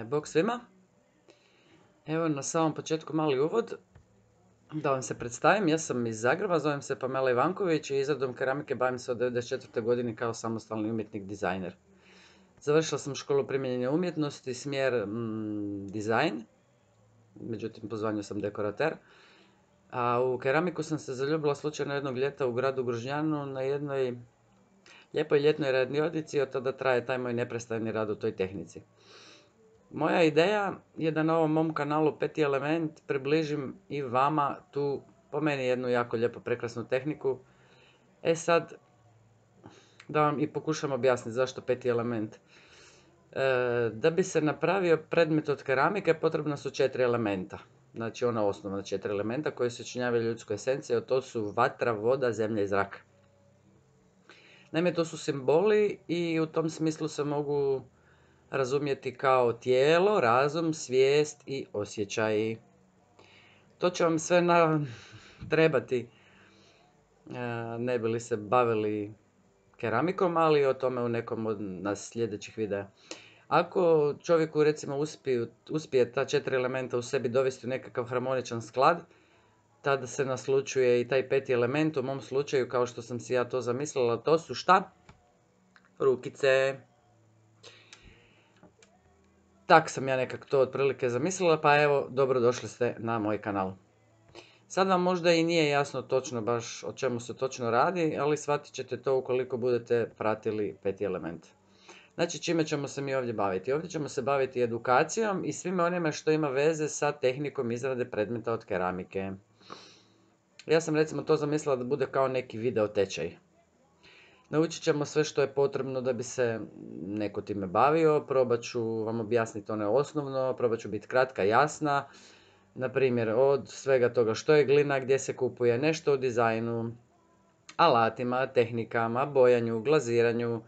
Bog svima. Evo na samom početku mali uvod. Da vam se predstavim, ja sam iz Zagreba, zovem se Pamela Ivanković i izradom keramike bavim se od 1994. godine kao samostalni umjetnik dizajner. Završila sam školu primijenjene umjetnosti, smjer dizajn, međutim po zvanju sam dekorater. A u keramiku sam se zaljubila slučajno jednog ljeta u gradu Grožnjanu na jednoj lijepoj ljetnoj radionici i od tada traje taj moj neprestajni rad u toj tehnici. Moja ideja je da na ovom mom kanalu Peti element približim i vama tu, po meni, jednu jako lijepu prekrasnu tehniku. Sad, da vam i pokušam objasniti zašto peti element. Da bi se napravio predmet od keramike potrebna su 4 elementa. Znači ona osnovna 4 elementa koji se činjavaju ljudsku esenciju, to su vatra, voda, zemlja i zrak. Naime, to su simboli i u tom smislu se mogu razumjeti kao tijelo, razum, svijest i osjećaji. To će vam sve trebati, ne bi li se bavili keramikom, ali o tome u nekom od nas sljedećih videa. Ako čovjeku recimo uspije ta 4 elementa u sebi dovesti u nekakav harmoničan sklad, tada se naslućuje i taj peti element, u mom slučaju, kao što sam si ja to zamislila, to su šta? Rukice. Tak sam ja nekako to otprilike zamislila, pa evo, dobrodošli ste na moj kanal. Sad vam možda i nije jasno točno baš o čemu se točno radi, ali shvatit ćete to ukoliko budete pratili peti element. Znači, čime ćemo se mi ovdje baviti? Ovdje ćemo se baviti edukacijom i svime onime što ima veze sa tehnikom izrade predmeta od keramike. Ja sam recimo to zamislila da bude kao neki video tečaj. Naučit ćemo sve što je potrebno da bi se neko time bavio, probat ću vam objasniti ono osnovno, probat ću biti kratka, jasna. Na primjer, od svega toga što je glina, gdje se kupuje, nešto o dizajnu, alatima, tehnikama, bojanju, glaziranju.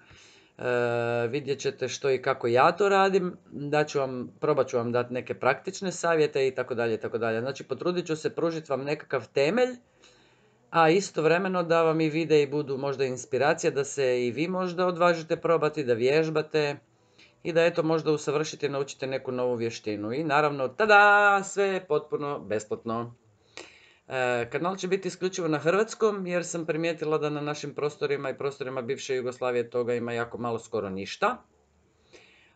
Vidjet ćete što i kako ja to radim, probat ću vam dati neke praktične savjete itd. Znači, potrudit ću se pružiti vam nekakav temelj, a istovremeno da vam i videi budu možda inspiracija, da se i vi možda odvažite probati, da vježbate i da eto možda usavršite i naučite neku novu vještinu. I naravno, tada, sve potpuno besplatno. Kanal će biti isključivo na hrvatskom jer sam primijetila da na našim prostorima i prostorima bivše Jugoslavije toga ima jako malo, skoro ništa.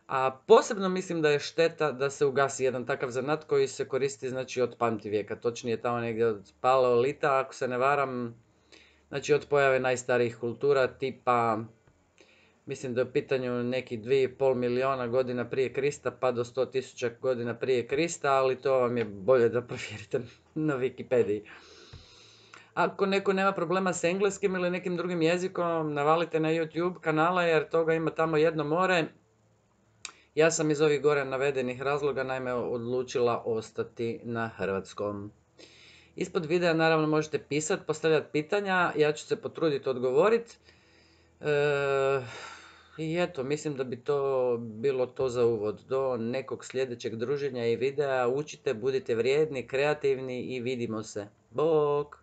A posebno mislim da je šteta da se ugasi jedan takav zanat koji se koristi znači od pamtivijeka, točnije tamo negdje od paleolita, ako se ne varam, znači od pojave najstarijih kultura tipa, mislim da je u pitanju nekih 2,5 milijuna godina prije Krista pa do 100.000 godina prije Krista, ali to vam je bolje da provjerite na Wikipediji. Ako neko nema problema s engleskim ili nekim drugim jezikom, navalite na YouTube kanale jer toga ima tamo jedno more. Ja sam iz ovih gore navedenih razloga naime odlučila ostati na hrvatskom. Ispod videa naravno možete pisati, postavljati pitanja, ja ću se potruditi odgovoriti. I eto, mislim da bi to bilo to za uvod. Do nekog sljedećeg druženja i videa. Učite, budite vrijedni, kreativni i vidimo se. Bok!